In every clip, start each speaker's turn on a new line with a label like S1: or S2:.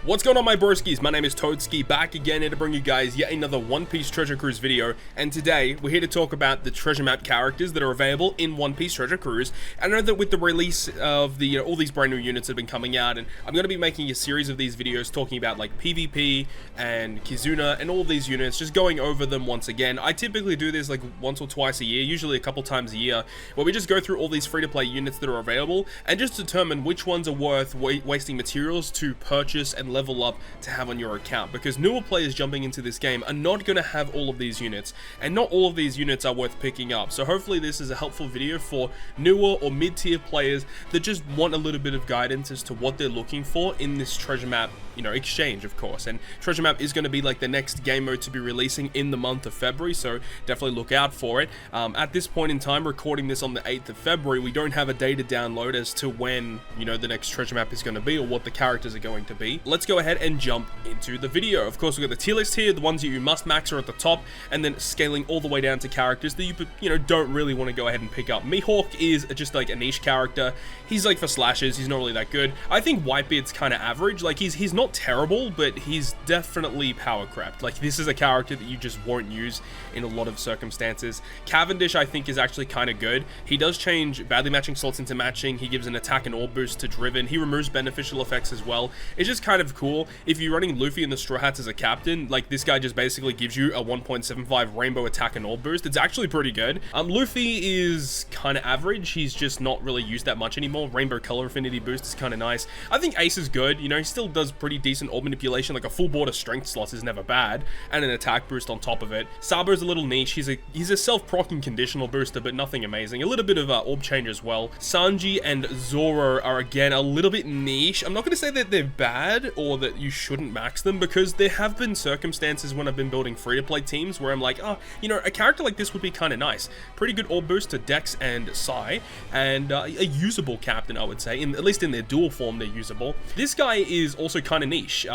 S1: What's going on, my broskies? My name is Toadskii, back again here to bring you guys yet another One Piece Treasure Cruise video, and today we're here to talk about the treasure map characters that are available in One Piece Treasure Cruise. And I know that with the release of the all these brand new units that have been coming out, and I'm going to be making a series of these videos talking about like PvP and Kizuna and all of these units, just going over them once again. I typically do this like once or twice a year, usually a couple times a year, where we just go through all these free-to-play units that are available and just determine which ones are worth wasting materials to purchase and level up to have on your account, because newer players jumping into this game are not going to have all of these units, and not all of these units are worth picking up. So hopefully this is a helpful video for newer or mid-tier players that just want a little bit of guidance as to what they're looking for in this treasure map, you know, exchange, of course. And treasure map is going to be like the next game mode to be releasing in the month of February, so definitely look out for it. At this point in time, recording this on the 8th of February, we don't have a data download as to when, you know, the next treasure map is going to be or what the characters are going to be. Let's go ahead and jump into the video. Of course, we've got the tier list here. The ones that you must max are at the top, and then scaling all the way down to characters that you know, don't really want to go ahead and pick up. Mihawk is just like a niche character. He's like for slashes. He's not really that good. I think Whitebeard's kind of average. Like he's not terrible, but he's definitely power crept. Like this is a character that you just won't use in a lot of circumstances. Cavendish, I think, is actually kind of good. He does change badly matching slots into matching. He gives an attack and orb boost to Driven. He removes beneficial effects as well. It's just kind of cool. If you're running Luffy and the Straw Hats as a captain, like this guy just basically gives you a 1.75 rainbow attack and orb boost. It's actually pretty good. Luffy is kind of average. He's just not really used that much anymore. Rainbow color affinity boost is kind of nice. I think Ace is good. You know, he still does pretty decent orb manipulation. Like a full board of strength slots is never bad, and an attack boost on top of it. Sabo's a little niche. He's a self-proccing conditional booster, but nothing amazing. A little bit of orb change as well. Sanji and Zoro are again a little bit niche. I'm not going to say that they're bad or that you shouldn't max them, because there have been circumstances when I've been building free-to-play teams where I'm like, oh, you know, a character like this would be kind of nice. Pretty good orb boost to Dex and Sai, and a usable captain, I would say. At least in their dual form, they're usable. This guy is also kind of niche.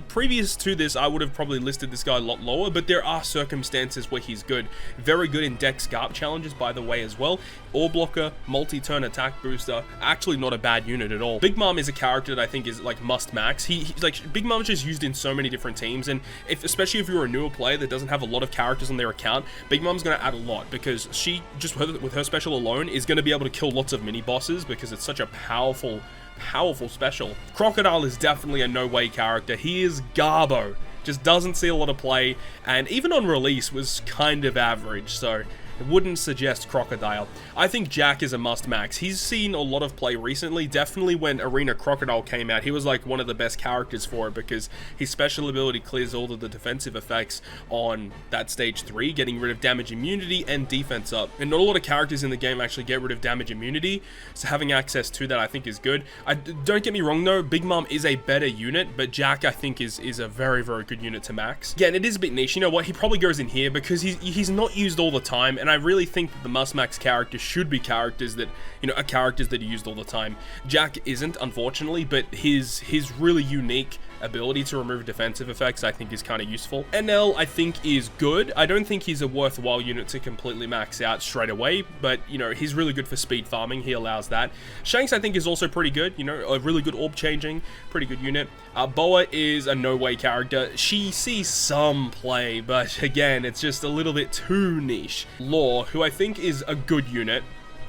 S1: Previous to this, I would have probably listed this guy a lot lower, but there are circumstances where he's good. Very good in Dex Garp challenges, by the way, as well. Orb blocker, multi-turn attack booster. Actually not a bad unit at all. Big Mom is a character that I think is like must max. He's like, Big Mom's just used in so many different teams, and especially if you're a newer player that doesn't have a lot of characters on their account, Big Mom's going to add a lot, because she just with her special alone is going to be able to kill lots of mini bosses, because it's such a powerful special. Crocodile is definitely a no-way character. He is Garbo. Just doesn't see a lot of play, and even on release was kind of average, so I wouldn't suggest Crocodile. I think Jack is a must-max. He's seen a lot of play recently. Definitely when Arena Crocodile came out, he was like one of the best characters for it, because his special ability clears all of the defensive effects on that stage 3, getting rid of damage immunity and defense up. And not a lot of characters in the game actually get rid of damage immunity, so having access to that I think is good. Don't get me wrong though, Big Mom is a better unit, but Jack I think is a very, very good unit to max. Again, it is a bit niche. You know what? He probably goes in here because he's not used all the time, and I really think that the must-max characters should be characters that, you know, are characters that are used all the time. Jack isn't, unfortunately, but his really unique ability to remove defensive effects I think is kind of useful. NL I think is good. I don't think he's a worthwhile unit to completely max out straight away, but you know, he's really good for speed farming. He allows that. Shanks I think is also pretty good, you know, a really good orb changing, pretty good unit. Boa is a no-way character. She sees some play, but again, it's just a little bit too niche. Law, who I think is a good unit.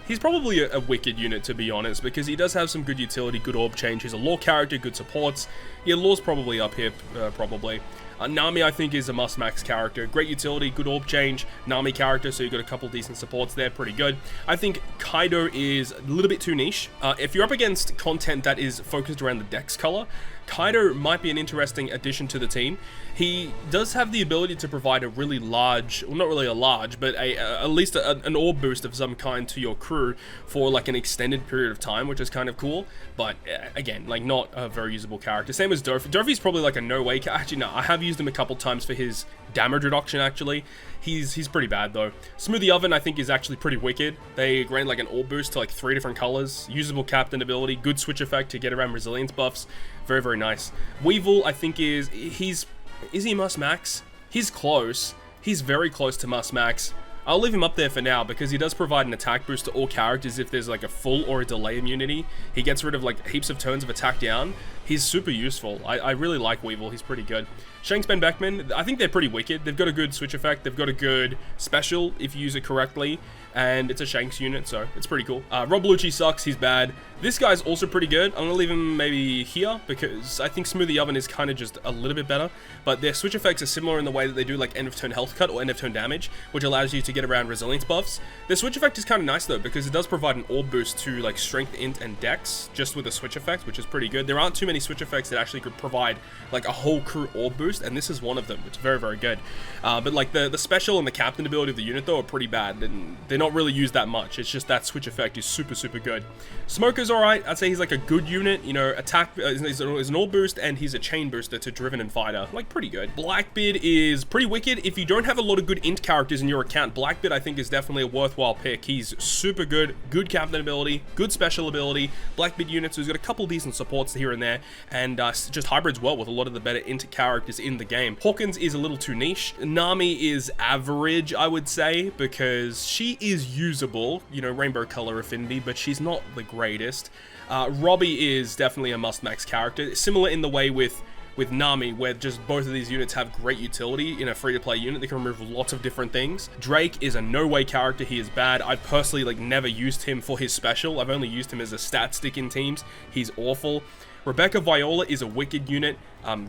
S1: He's probably a wicked unit, to be honest, because he does have some good utility, good orb change. He's a Law character, good supports. Yeah, Law's probably up here, probably. Nami, I think, is a must-max character. Great utility, good orb change. Nami character, so you've got a couple decent supports there, pretty good. I think Kaido is a little bit too niche. If you're up against content that is focused around the Dex color, Kaido might be an interesting addition to the team. He does have the ability to provide a really large, well, not really a large, but at least an orb boost of some kind to your crew for like an extended period of time, which is kind of cool. But again, like not a very usable character. Same as Dofi. Dofi's probably like a no-way. Actually, no, I have used him a couple times for his damage reduction. Actually, he's pretty bad though. Smoothie Oven I think is actually pretty wicked. They grant like an orb boost to like 3 different colors. Usable captain ability, good switch effect to get around resilience buffs. Very, very nice. Weevil I think is he must max? He's close. He's very close to must max. I'll leave him up there for now because he does provide an attack boost to all characters if there's like a full or a delay immunity. He gets rid of like heaps of turns of attack down, He's super useful. I really like Weevil. He's pretty good. Shanks, Ben Beckman, I think they're pretty wicked. They've got a good switch effect. They've got a good special if you use it correctly. And it's a Shanks unit, so it's pretty cool. Rob Lucci sucks. He's bad. This guy's also pretty good. I'm going to leave him maybe here because I think Smoothie Oven is kind of just a little bit better. But their switch effects are similar in the way that they do like end of turn health cut or end of turn damage, which allows you to get around resilience buffs. Their switch effect is kind of nice though because it does provide an orb boost to like strength, int, and dex just with a switch effect, which is pretty good. There aren't too many switch effects that actually could provide like a whole crew orb boost, and this is one of them. It's very, very good. But like the special and the captain ability of the unit though are pretty bad, and they're not really used that much. It's just that switch effect is super, super good. Smoker's alright. I'd say he's like a good unit. You know, attack is an all boost, and he's a chain booster to Driven and Fighter. Like, pretty good. Blackbeard is pretty wicked. If you don't have a lot of good int characters in your account, Blackbeard I think is definitely a worthwhile pick. He's super good. Good captain ability, good special ability. Blackbeard units, who's got a couple decent supports here and there, and just hybrids well with a lot of the better int characters in the game. Hawkins is a little too niche. Nami is average, I would say, because she is usable, you know, rainbow color affinity, but she's not the greatest. Robbie is definitely a must-max character, similar in the way with Nami, where just both of these units have great utility in a free-to-play unit. They can remove lots of different things. Drake is a no-way character. He is bad. I've personally like never used him for his special. I've only used him as a stat stick in teams. He's awful. Rebecca Viola is a wicked unit.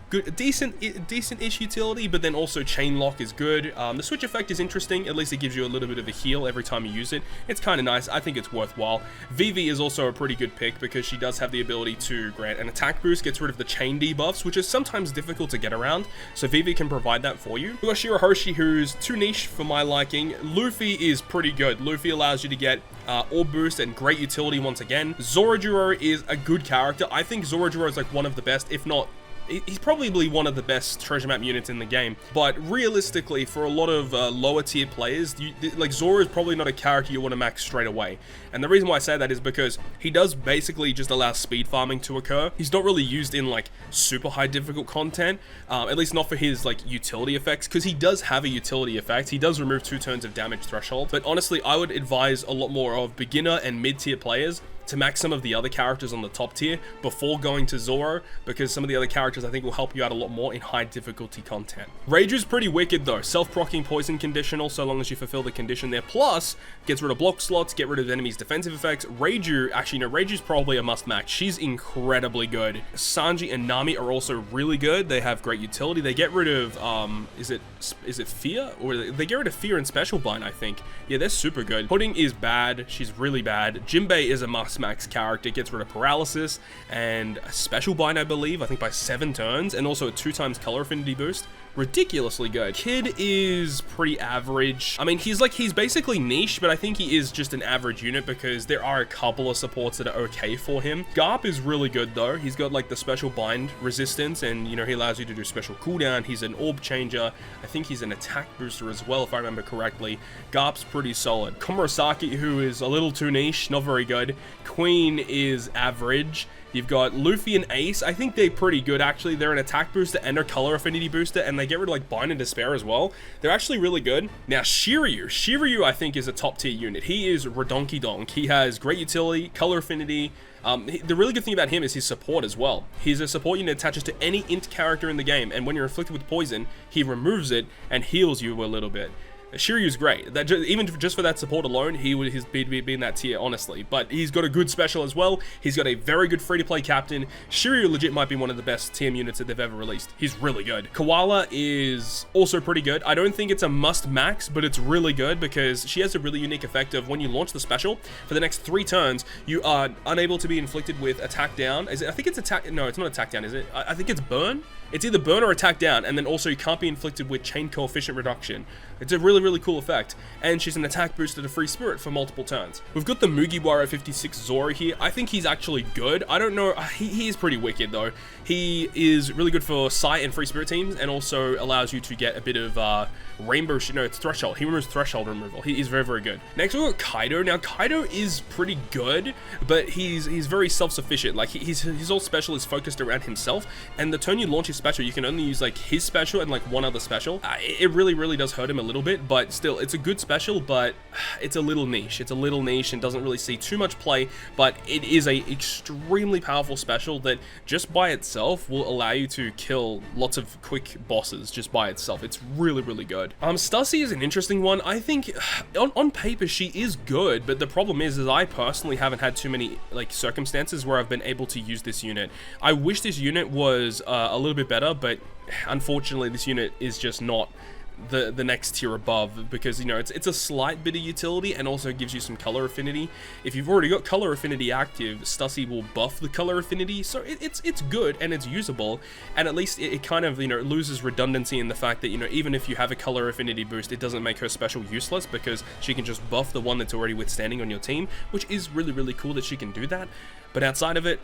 S1: Good, decent-ish utility, but then also chain lock is good. The switch effect is interesting. At least it gives you a little bit of a heal every time you use it. It's kind of nice. I think it's worthwhile. Vivi is also a pretty good pick because she does have the ability to grant an attack boost, gets rid of the chain debuffs, which is sometimes difficult to get around. So Vivi can provide that for you. We got Shirahoshi, who's too niche for my liking. Luffy is pretty good. Luffy allows you to get orb boost and great utility once again. Zoroark is a good character. I think Zoroark is like one of the best, if not, he's probably one of the best treasure map units in the game. But realistically, for a lot of lower tier players, like Zoro is probably not a character you want to max straight away. And the reason why I say that is because he does basically just allow speed farming to occur. He's not really used in like super high difficult content, at least not for his like utility effects, because he does have a utility effect. He does remove 2 turns of damage threshold. But honestly, I would advise a lot more of beginner and mid tier players to max some of the other characters on the top tier before going to Zoro, because some of the other characters I think will help you out a lot more in high difficulty content. Raju's pretty wicked though, self-proccing poison conditional so long as you fulfill the condition there, plus gets rid of block slots, get rid of enemies' defensive effects. Raju, actually no, Raju's probably a must max. She's incredibly good. Sanji and Nami are also really good. They have great utility. They get rid of, is it Fear? Or they get rid of Fear and Special Bind, I think. Yeah, they're super good. Pudding is bad. She's really bad. Jinbei is a must max character, gets rid of paralysis and a special bind, I believe, I think by 7 turns, and also a 2x color affinity boost. Ridiculously good. Kid is pretty average. I mean, he's basically niche, but I think he is just an average unit because there are a couple of supports that are okay for him. Garp is really good though. He's got like the special bind resistance, and you know, he allows you to do special cooldown. He's an orb changer. I think he's an attack booster as well, if I remember correctly. Garp's pretty solid. Komurasaki, who is a little too niche, not very good. Queen is average. You've got Luffy and Ace. I think they're pretty good, actually. They're an attack booster and a color affinity booster, and they get rid of, like, Bind and Despair as well. They're actually really good. Now, Shiryu. Shiryu, I think, is a top-tier unit. He is Redonky-Donk. He has great utility, color affinity. The really good thing about him is his support as well. He's a support unit that attaches to any int character in the game, and when you're inflicted with poison, he removes it and heals you a little bit. Shiryu's great. Even just for that support alone, he would be in that tier, honestly. But he's got a good special as well. He's got a very good free-to-play captain. Shiryu legit might be one of the best TM units that they've ever released. He's really good. Koala is also pretty good. I don't think it's a must-max, but it's really good because she has a really unique effect of when you launch the special, for the next 3 turns, you are unable to be inflicted with attack down. I think it's attack... No, it's not attack down, is it? I think it's burn? It's either burn or attack down, and then also you can't be inflicted with chain coefficient reduction. It's a really, really cool effect, and she's an attack booster to free spirit for multiple turns. We've got the Mugiwara 56 Zoro here. I think he's actually good. I don't know, he is pretty wicked though. He is really good for sight and free spirit teams, and also allows you to get a bit of rainbow, no, it's threshold. He removes threshold removal. He is very, very good. Next we've got Kaido. Now Kaido is pretty good, but he's very self-sufficient. Like his whole special is focused around himself, and the turn you launch his special, you can only use like his special and like one other special. It really, really does hurt him a little bit, it, but still, it's a good special, but it's a little niche. It's a little niche and doesn't really see too much play, but it is a extremely powerful special that just by itself will allow you to kill lots of quick bosses just by itself. It's really, really good. Stussy is an interesting one. I think on paper she is good, but the problem is I personally haven't had too many like circumstances where I've been able to use this unit. I wish this unit was a little bit better, but unfortunately this unit is just not the next tier above, because you know it's a slight bit of utility and also gives you some color affinity. If you've already got color affinity active, Stussy will buff the color affinity, so it's good and it's usable, and at least it kind of, you know, loses redundancy in the fact that, you know, even if you have a color affinity boost, it doesn't make her special useless because she can just buff the one that's already withstanding on your team, which is really, really cool that she can do that. But outside of it,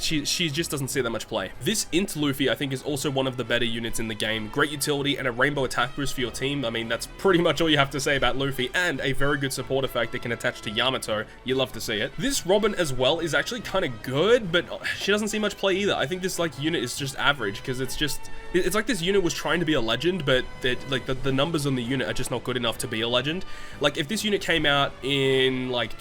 S1: she just doesn't see that much play. This Int Luffy, I think, is also one of the better units in the game. Great utility and a rainbow attack boost for your team. I mean, that's pretty much all you have to say about Luffy, and a very good support effect that can attach to Yamato. You love to see it. This Robin as well is actually kind of good, but she doesn't see much play either. I think this like unit is just average, because it's like this unit was trying to be a legend, but like the numbers on the unit are just not good enough to be a legend. Like if this unit came out in like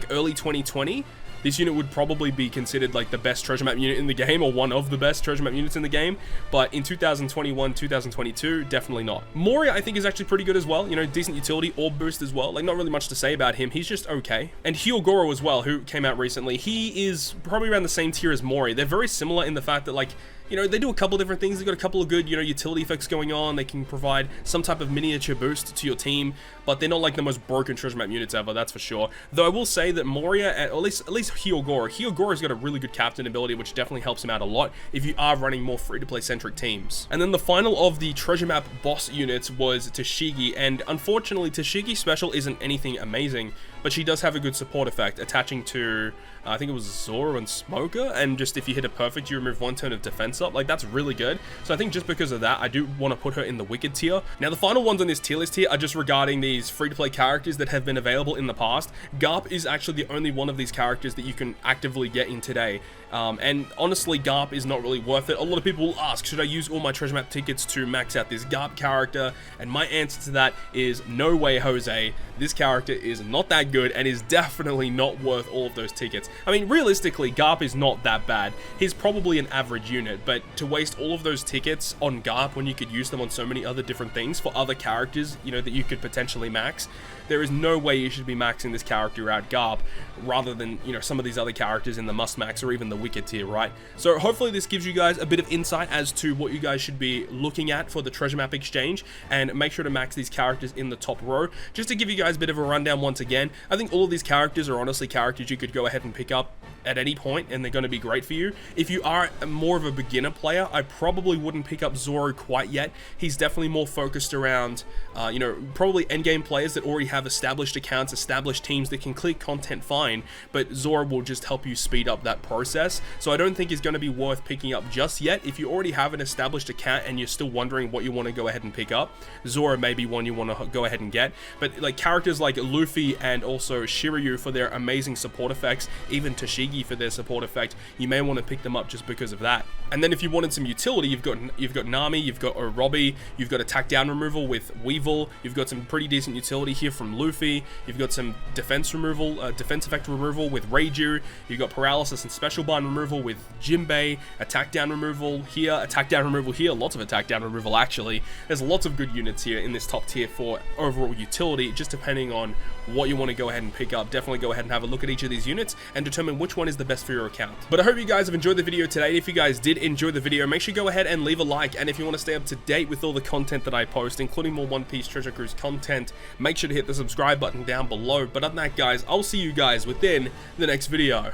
S1: early 2020, this unit would probably be considered like the best treasure map unit in the game, or one of the best treasure map units in the game, but in 2021, 2022, definitely not. Moria, I think, is actually pretty good as well. You know, decent utility, orb boost as well. Like, not really much to say about him. He's just okay. And Hyogoro as well, who came out recently. He is probably around the same tier as Mori. They're very similar in the fact that, like, you know, they do a couple different things. They've got a couple of good, you know, utility effects going on. They can provide some type of miniature boost to your team, but they're not like the most broken treasure map units ever, that's for sure. Though I will say that Moria, or at least Hyogoro's got a really good captain ability, which definitely helps him out a lot if you are running more free-to-play centric teams. And then the final of the treasure map boss units was Toadskii, and unfortunately Toadskii's special isn't anything amazing, but she does have a good support effect, attaching to, I think it was Zoro and Smoker, and just if you hit it perfect, you remove one turn of defense up. Like, that's really good. So I think just because of that, I do want to put her in the Wicked tier. Now, the final ones on this tier list here are just regarding these free-to-play characters that have been available in the past. Garp is actually the only one of these characters that you can actively get in today. And honestly, Garp is not really worth it. A lot of people will ask, should I use all my treasure map tickets to max out this Garp character? And my answer to that is no way, Jose. This character is not that good and is definitely not worth all of those tickets. I mean, realistically, Garp is not that bad. He's probably an average unit, but to waste all of those tickets on Garp when you could use them on so many other different things for other characters, you know, that you could potentially max, there is no way you should be maxing this character out Garp rather than, you know, some of these other characters in the must max or even the Wicked tier, right? So hopefully this gives you guys a bit of insight as to what you guys should be looking at for the treasure map exchange, and make sure to max these characters in the top row. Just to give you guys a bit of a rundown once again, I think all of these characters are honestly characters you could go ahead and pick up at any point, and they're going to be great for you. If you are more of a beginner player, I probably wouldn't pick up Zoro quite yet. He's definitely more focused around, you know, probably endgame players that already have established accounts, established teams that can clear content fine, but Zoro will just help you speed up that process. So I don't think it's going to be worth picking up just yet. If you already have an established account and you're still wondering what you want to go ahead and pick up, Zoro may be one you want to go ahead and get. But like characters like Luffy and also Shiryu for their amazing support effects, even Toadskii for their support effect, you may want to pick them up just because of that. And then if you wanted some utility, you've got Nami, you've got Orobi, you've got attack down removal with Weevil, you've got some pretty decent utility here from Luffy, you've got some defense removal, defense effect removal with Reiju, you've got paralysis and special bind removal with Jinbei, attack down removal here, lots of attack down removal actually. There's lots of good units here in this top tier for overall utility, just depending on what you want to go ahead and pick up. Definitely go ahead and have a look at each of these units and determine which one is the best for your account. But I hope you guys have enjoyed the video today. If you guys did enjoy the video, make sure you go ahead and leave a like, and if you want to stay up to date with all the content that I post, including more One Piece Treasure Cruise content, make sure to hit the subscribe button down below. But other than that, guys, I'll see you guys within the next video.